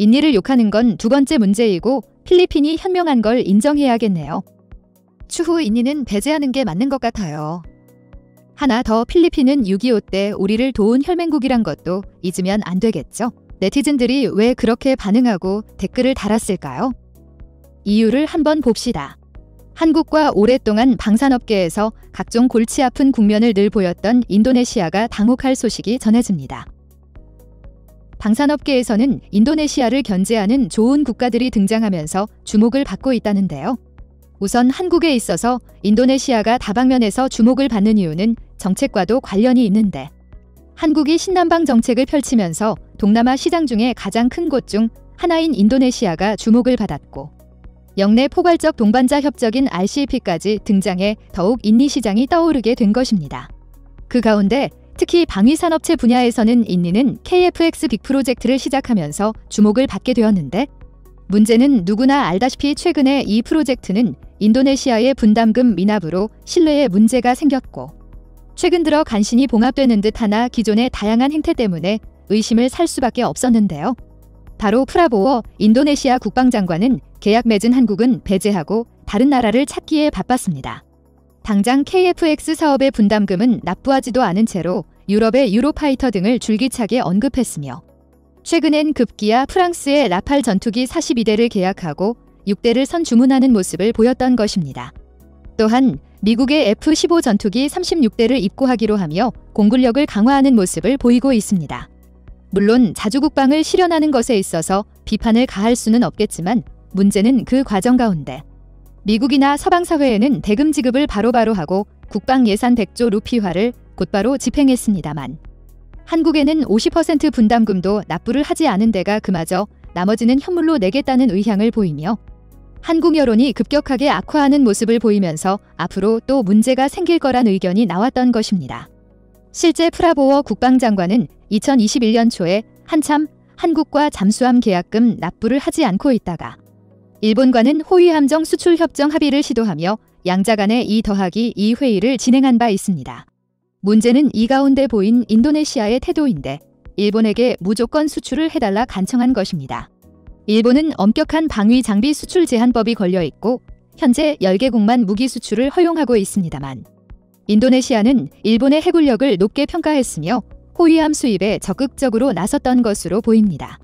인니를 욕하는 건 두 번째 문제이고 필리핀이 현명한 걸 인정해야겠네요. 추후 인니는 배제하는 게 맞는 것 같아요. 하나 더, 필리핀은 6.25 때 우리를 도운 혈맹국이란 것도 잊으면 안 되겠죠. 네티즌들이 왜 그렇게 반응하고 댓글을 달았을까요? 이유를 한번 봅시다. 한국과 오랫동안 방산업계에서 각종 골치 아픈 국면을 늘 보였던 인도네시아가 당혹할 소식이 전해집니다. 방산업계에서는 인도네시아를 견제하는 좋은 국가들이 등장하면서 주목을 받고 있다는데요. 우선 한국에 있어서 인도네시아가 다방면에서 주목을 받는 이유는 정책과도 관련이 있는데, 한국이 신남방 정책을 펼치면서 동남아 시장 중에 가장 큰 곳 중 하나인 인도네시아가 주목을 받았고, 역내 포괄적 동반자 협정인 RCEP까지 등장해 더욱 인니 시장이 떠오르게 된 것입니다. 그 가운데 특히 방위산업체 분야에서는 인니는 KFX 빅 프로젝트를 시작하면서 주목을 받게 되었는데, 문제는 누구나 알다시피 최근에 이 프로젝트는 인도네시아의 분담금 미납으로 신뢰에 문제가 생겼고, 최근 들어 간신히 봉합되는 듯하나 기존의 다양한 행태 때문에 의심을 살 수밖에 없었는데요. 바로 프라보워 인도네시아 국방장관은 계약 맺은 한국은 배제하고 다른 나라를 찾기에 바빴습니다. 당장 KFX 사업의 분담금은 납부하지도 않은 채로 유럽의 유로파이터 등을 줄기차게 언급했으며, 최근엔 급기야 프랑스의 라팔 전투기 42대를 계약하고 6대를 선주문하는 모습을 보였던 것입니다. 또한 미국의 F-15 전투기 36대를 입고하기로 하며 공군력을 강화하는 모습을 보이고 있습니다. 물론 자주국방을 실현하는 것에 있어서 비판을 가할 수는 없겠지만, 문제는 그 과정 가운데 미국이나 서방사회에는 대금 지급을 바로바로 하고 국방 예산 100조 루피화를 곧바로 집행했습니다만, 한국에는 50% 분담금도 납부를 하지 않은 데가 그마저 나머지는 현물로 내겠다는 의향을 보이며, 한국 여론이 급격하게 악화하는 모습을 보이면서 앞으로 또 문제가 생길 거란 의견이 나왔던 것입니다. 실제 프라보워 국방장관은 2021년 초에 한참 한국과 잠수함 계약금 납부를 하지 않고 있다가 일본과는 호위함정 수출 협정 합의를 시도하며 양자 간의 2 더하기 2 회의를 진행한 바 있습니다. 문제는 이 가운데 보인 인도네시아의 태도인데, 일본에게 무조건 수출을 해달라 간청한 것입니다. 일본은 엄격한 방위 장비 수출 제한법이 걸려있고 현재 10개국만 무기 수출을 허용하고 있습니다만, 인도네시아는 일본의 해군력을 높게 평가했으며 호위함 수입에 적극적으로 나섰던 것으로 보입니다.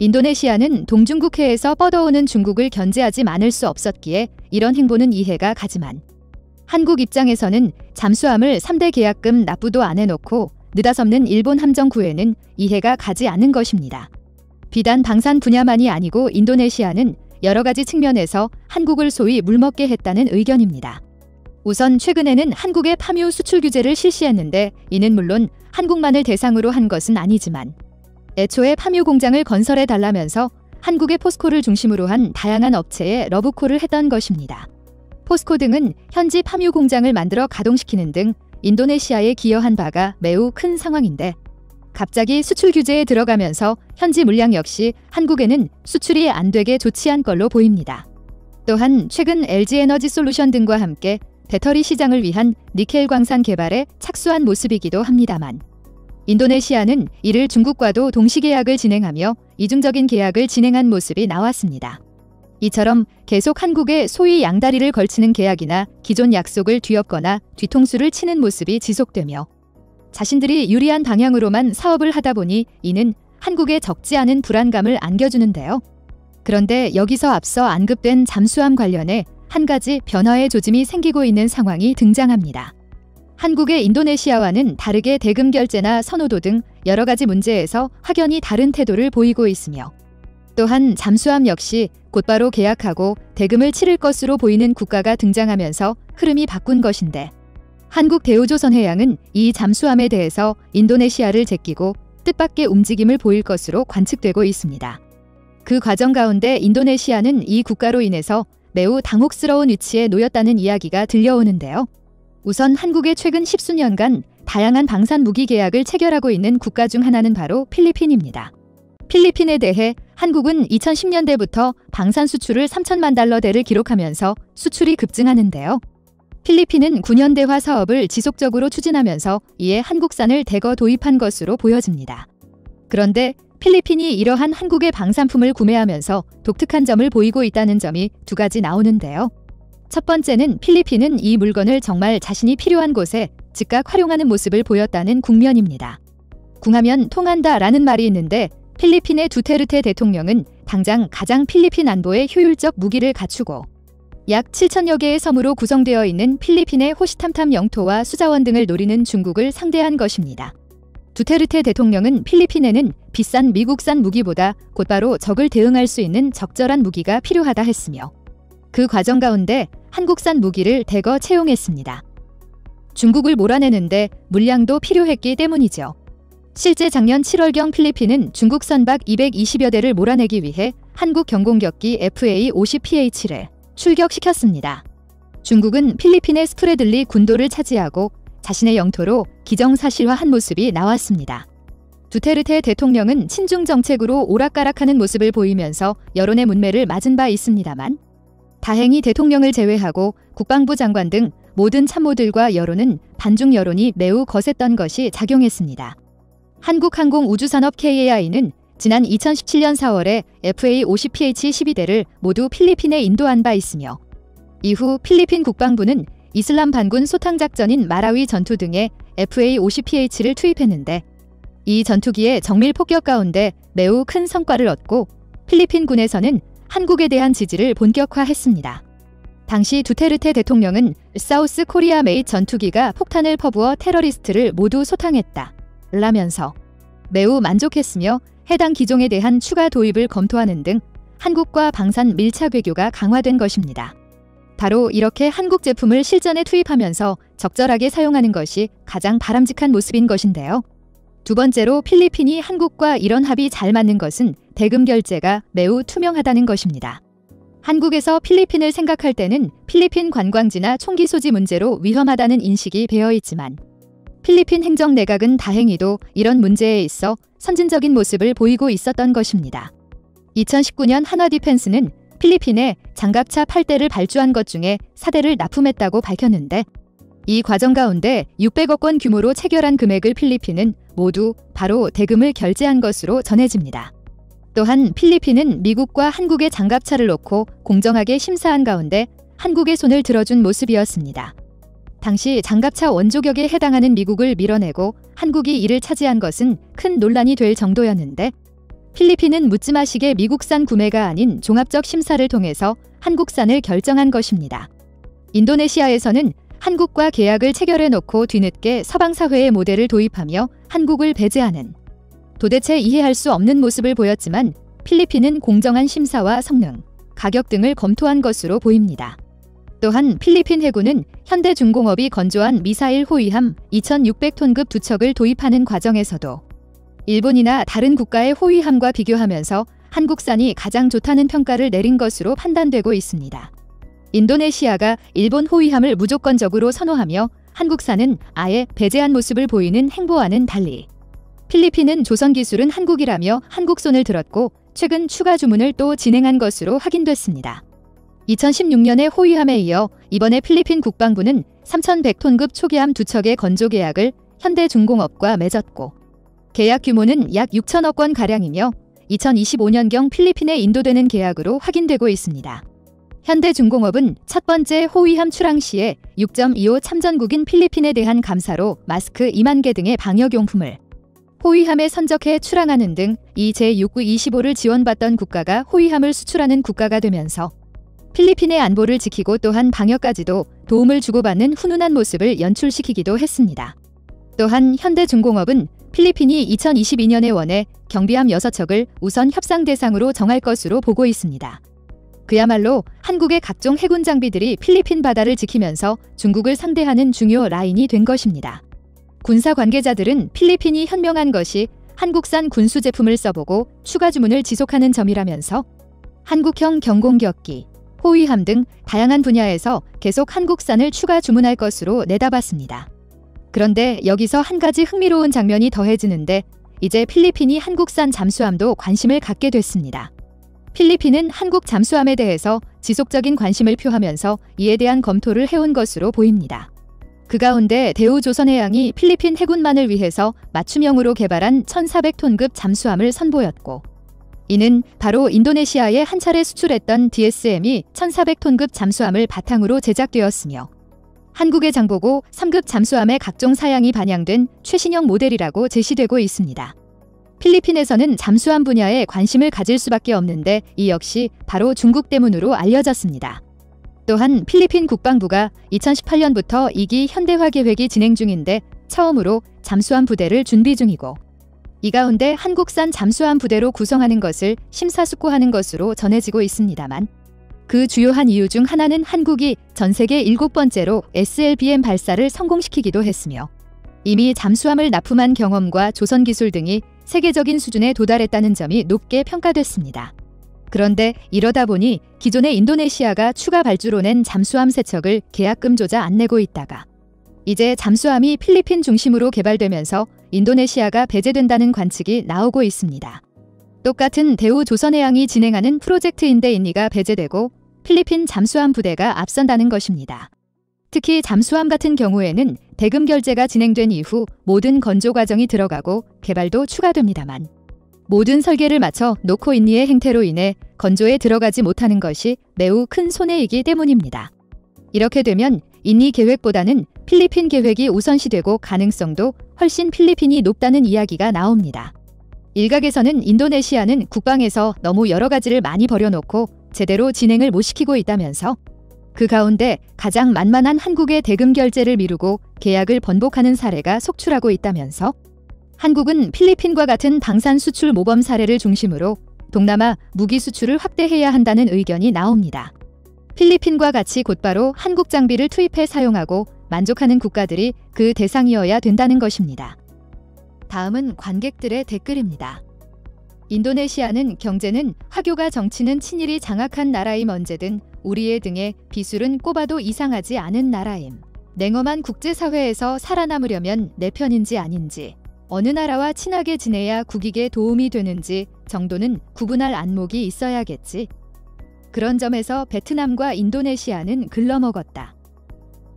인도네시아는 동중국해에서 뻗어오는 중국을 견제하지 않을 수 없었기에 이런 행보는 이해가 가지만, 한국 입장에서는 잠수함을 3대 계약금 납부도 안 해놓고 느닷없는 일본 함정 구애는 이해가 가지 않는 것입니다. 비단 방산 분야만이 아니고 인도네시아는 여러 가지 측면에서 한국을 소위 물먹게 했다는 의견입니다. 우선 최근에는 한국의 파묘 수출 규제를 실시했는데, 이는 물론 한국만을 대상으로 한 것은 아니지만 애초에 파묘 공장을 건설해 달라면서 한국의 포스코를 중심으로 한 다양한 업체에 러브콜을 했던 것입니다. 포스코 등은 현지 파묘 공장을 만들어 가동시키는 등 인도네시아에 기여한 바가 매우 큰 상황인데, 갑자기 수출 규제에 들어가면서 현지 물량 역시 한국에는 수출이 안 되게 조치한 걸로 보입니다. 또한 최근 LG에너지솔루션 등과 함께 배터리 시장을 위한 니켈 광산 개발에 착수한 모습이기도 합니다만, 인도네시아는 이를 중국과도 동시 계약을 진행하며 이중적인 계약을 진행한 모습이 나왔습니다. 이처럼 계속 한국에 소위 양다리를 걸치는 계약이나 기존 약속을 뒤엎거나 뒤통수를 치는 모습이 지속되며, 자신들이 유리한 방향으로만 사업을 하다 보니 이는 한국에 적지 않은 불안감을 안겨주는데요. 그런데 여기서 앞서 언급된 잠수함 관련해 한 가지 변화의 조짐이 생기고 있는 상황이 등장합니다. 한국의 인도네시아와는 다르게 대금 결제나 선호도 등 여러 가지 문제에서 확연히 다른 태도를 보이고 있으며, 또한 잠수함 역시 곧바로 계약하고 대금을 치를 것으로 보이는 국가가 등장하면서 흐름이 바꾼 것인데, 한국 대우조선해양은 이 잠수함에 대해서 인도네시아를 제끼고 뜻밖의 움직임을 보일 것으로 관측되고 있습니다. 그 과정 가운데 인도네시아는 이 국가로 인해서 매우 당혹스러운 위치에 놓였다는 이야기가 들려오는데요. 우선 한국의 최근 10수년간 다양한 방산 무기 계약을 체결하고 있는 국가 중 하나는 바로 필리핀입니다. 필리핀에 대해 한국은 2010년대부터 방산 수출을 3천만 달러대를 기록하면서 수출이 급증하는데요. 필리핀은 9년대화 사업을 지속적으로 추진하면서 이에 한국산을 대거 도입한 것으로 보여집니다. 그런데 필리핀이 이러한 한국의 방산품을 구매하면서 독특한 점을 보이고 있다는 점이 두 가지 나오는데요. 첫 번째는 필리핀은 이 물건을 정말 자신이 필요한 곳에 즉각 활용하는 모습을 보였다는 국면입니다. 궁하면 통한다라는 말이 있는데 필리핀의 두테르테 대통령은 당장 가장 필리핀 안보에 효율적 무기를 갖추고 약 7천여 개의 섬으로 구성되어 있는 필리핀의 호시탐탐 영토와 수자원 등을 노리는 중국을 상대한 것입니다. 두테르테 대통령은 필리핀에는 비싼 미국산 무기보다 곧바로 적을 대응할 수 있는 적절한 무기가 필요하다 했으며 그 과정 가운데 한국산 무기를 대거 채용했습니다. 중국을 몰아내는데 물량도 필요했기 때문이죠. 실제 작년 7월경 필리핀은 중국 선박 220여 대를 몰아내기 위해 한국 경공격기 FA-50PH를 출격시켰습니다. 중국은 필리핀의 스프레들리 군도를 차지하고 자신의 영토로 기정사실화한 모습이 나왔습니다. 두테르테 대통령은 친중 정책으로 오락가락하는 모습을 보이면서 여론의 문매를 맞은 바 있습니다만 다행히 대통령을 제외하고 국방부 장관 등 모든 참모들과 여론은 반중 여론이 매우 거셌던 것이 작용했습니다. 한국항공우주산업 KAI는 지난 2017년 4월에 FA-50PH 12대를 모두 필리핀에 인도한 바 있으며 이후 필리핀 국방부는 이슬람 반군 소탕작전인 마라위 전투 등에 FA-50PH를 투입했는데 이 전투기의 정밀 폭격 가운데 매우 큰 성과를 얻고 필리핀군에서는 한국에 대한 지지를 본격화했습니다. 당시 두테르테 대통령은 사우스 코리아 메잇 전투기가 폭탄을 퍼부어 테러리스트를 모두 소탕했다 라면서 매우 만족했으며 해당 기종에 대한 추가 도입을 검토하는 등 한국과 방산 밀착 외교가 강화된 것입니다. 바로 이렇게 한국 제품을 실전에 투입하면서 적절하게 사용하는 것이 가장 바람직한 모습인 것인데요. 두 번째로 필리핀이 한국과 이런 합이 잘 맞는 것은 대금 결제가 매우 투명하다는 것입니다. 한국에서 필리핀을 생각할 때는 필리핀 관광지나 총기 소지 문제로 위험하다는 인식이 배어 있지만 필리핀 행정 내각은 다행히도 이런 문제에 있어 선진적인 모습을 보이고 있었던 것입니다. 2019년 한화디펜스는 필리핀에 장갑차 8대를 발주한 것 중에 4대를 납품했다고 밝혔는데 이 과정 가운데 600억 원 규모로 체결한 금액을 필리핀은 모두 바로 대금을 결제한 것으로 전해집니다. 또한 필리핀은 미국과 한국의 장갑차를 놓고 공정하게 심사한 가운데 한국의 손을 들어준 모습이었습니다. 당시 장갑차 원조격에 해당하는 미국을 밀어내고 한국이 이를 차지한 것은 큰 논란이 될 정도였는데 필리핀은 묻지마시게 미국산 구매가 아닌 종합적 심사를 통해서 한국산을 결정한 것입니다. 인도네시아에서는 한국과 계약을 체결해놓고 뒤늦게 서방사회의 모델을 도입하며 한국을 배제하는 도대체 이해할 수 없는 모습을 보였지만 필리핀은 공정한 심사와 성능, 가격 등을 검토한 것으로 보입니다. 또한 필리핀 해군은 현대중공업이 건조한 미사일 호위함 2600톤급 2척을 도입하는 과정에서도 일본이나 다른 국가의 호위함과 비교하면서 한국산이 가장 좋다는 평가를 내린 것으로 판단되고 있습니다. 인도네시아가 일본 호위함을 무조건적으로 선호하며 한국산은 아예 배제한 모습을 보이는 행보와는 달리 필리핀은 조선 기술은 한국이라며 한국 손을 들었고 최근 추가 주문을 또 진행한 것으로 확인됐습니다. 2016년의 호위함에 이어 이번에 필리핀 국방부는 3100톤급 초기함 2척의 건조 계약을 현대중공업과 맺었고 계약 규모는 약 6천억 원가량이며 2025년경 필리핀에 인도되는 계약으로 확인되고 있습니다. 현대중공업은 첫 번째 호위함 출항 시에 6.25 참전국인 필리핀에 대한 감사로 마스크 2만 개 등의 방역용품을 호위함에 선적해 출항하는 등 이 제6구25를 지원받던 국가가 호위함을 수출하는 국가가 되면서 필리핀의 안보를 지키고 또한 방역까지도 도움을 주고받는 훈훈한 모습을 연출시키기도 했습니다. 또한 현대중공업은 필리핀이 2022년에 원해 경비함 6척을 우선 협상 대상으로 정할 것으로 보고 있습니다. 그야말로 한국의 각종 해군 장비들이 필리핀 바다를 지키면서 중국을 상대하는 중요 라인이 된 것입니다. 군사 관계자들은 필리핀이 현명한 것이 한국산 군수 제품을 써보고 추가 주문을 지속하는 점이라면서 한국형 경공격기, 호위함 등 다양한 분야에서 계속 한국산을 추가 주문할 것으로 내다봤습니다. 그런데 여기서 한 가지 흥미로운 장면이 더해지는데 이제 필리핀이 한국산 잠수함도 관심을 갖게 됐습니다. 필리핀은 한국 잠수함에 대해서 지속적인 관심을 표하면서 이에 대한 검토를 해온 것으로 보입니다. 그 가운데 대우조선해양이 필리핀 해군만을 위해서 맞춤형으로 개발한 1,400톤급 잠수함을 선보였고, 이는 바로 인도네시아에 한 차례 수출했던 DSM이 1,400톤급 잠수함을 바탕으로 제작되었으며, 한국의 장보고 3급 잠수함의 각종 사양이 반영된 최신형 모델이라고 제시되고 있습니다. 필리핀에서는 잠수함 분야에 관심을 가질 수밖에 없는데 이 역시 바로 중국 때문으로 알려졌습니다. 또한 필리핀 국방부가 2018년부터 2기 현대화 계획이 진행 중인데 처음으로 잠수함 부대를 준비 중이고, 이 가운데 한국산 잠수함 부대로 구성하는 것을 심사숙고하는 것으로 전해지고 있습니다만, 그 주요한 이유 중 하나는 한국이 전 세계 7번째로 SLBM 발사를 성공시키기도 했으며, 이미 잠수함을 납품한 경험과 조선 기술 등이 세계적인 수준에 도달했다는 점이 높게 평가됐습니다. 그런데 이러다 보니 기존의 인도네시아가 추가 발주로 낸 잠수함 3척을 계약금조차 안 내고 있다가 이제 잠수함이 필리핀 중심으로 개발되면서 인도네시아가 배제된다는 관측이 나오고 있습니다. 똑같은 대우조선해양이 진행하는 프로젝트인데 인니가 배제되고 필리핀 잠수함 부대가 앞선다는 것입니다. 특히 잠수함 같은 경우에는 대금 결제가 진행된 이후 모든 건조 과정이 들어가고 개발도 추가됩니다만, 모든 설계를 마쳐 놓고 인니의 행태로 인해 건조에 들어가지 못하는 것이 매우 큰 손해이기 때문입니다. 이렇게 되면 인니 계획보다는 필리핀 계획이 우선시되고 가능성도 훨씬 필리핀이 높다는 이야기가 나옵니다. 일각에서는 인도네시아는 국방에서 너무 여러 가지를 많이 버려놓고 제대로 진행을 못 시키고 있다면서, 그 가운데 가장 만만한 한국의 대금 결제를 미루고 계약을 번복하는 사례가 속출하고 있다면서, 한국은 필리핀과 같은 방산 수출 모범 사례를 중심으로 동남아 무기 수출을 확대해야 한다는 의견이 나옵니다. 필리핀과 같이 곧바로 한국 장비를 투입해 사용하고 만족하는 국가들이 그 대상이어야 된다는 것입니다. 다음은 관객들의 댓글입니다. 인도네시아는 경제는 화교가 정치는 친일이 장악한 나라임, 언제든 우리의 등에 비술은 꼽아도 이상하지 않은 나라임. 냉엄한 국제사회에서 살아남으려면 내 편인지 아닌지, 어느 나라와 친하게 지내야 국익에 도움이 되는지 정도는 구분할 안목이 있어야겠지. 그런 점에서 베트남과 인도네시아는 글러먹었다.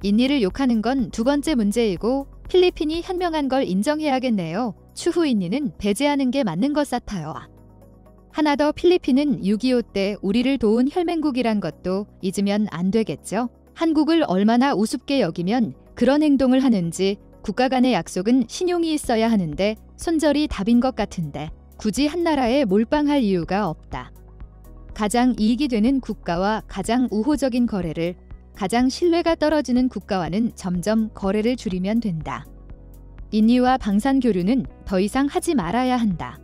인니를 욕하는 건 두 번째 문제이고 필리핀이 현명한 걸 인정해야겠네요. 추후 인니는 배제하는 게 맞는 것 같아요. 하나 더, 필리핀은 6.25 때 우리를 도운 혈맹국이란 것도 잊으면 안 되겠죠. 한국을 얼마나 우습게 여기면 그런 행동을 하는지. 국가 간의 약속은 신용이 있어야 하는데 손절이 답인 것 같은데 굳이 한 나라에 몰빵할 이유가 없다. 가장 이익이 되는 국가와 가장 우호적인 거래를, 가장 신뢰가 떨어지는 국가와는 점점 거래를 줄이면 된다. 인니와 방산 교류는 더 이상 하지 말아야 한다.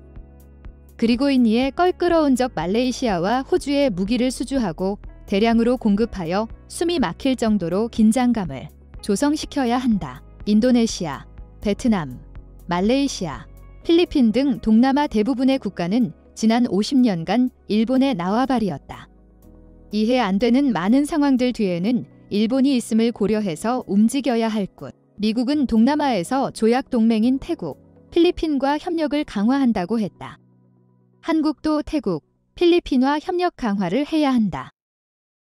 그리고 인니에 껄끄러운 적 말레이시아와 호주에 무기를 수주하고 대량으로 공급하여 숨이 막힐 정도로 긴장감을 조성시켜야 한다. 인도네시아, 베트남, 말레이시아, 필리핀 등 동남아 대부분의 국가는 지난 50년간 일본의 나와바리였다. 이해 안 되는 많은 상황들 뒤에는 일본이 있음을 고려해서 움직여야 할 것. 미국은 동남아에서 조약 동맹인 태국, 필리핀과 협력을 강화한다고 했다. 한국도 태국, 필리핀과 협력 강화를 해야 한다.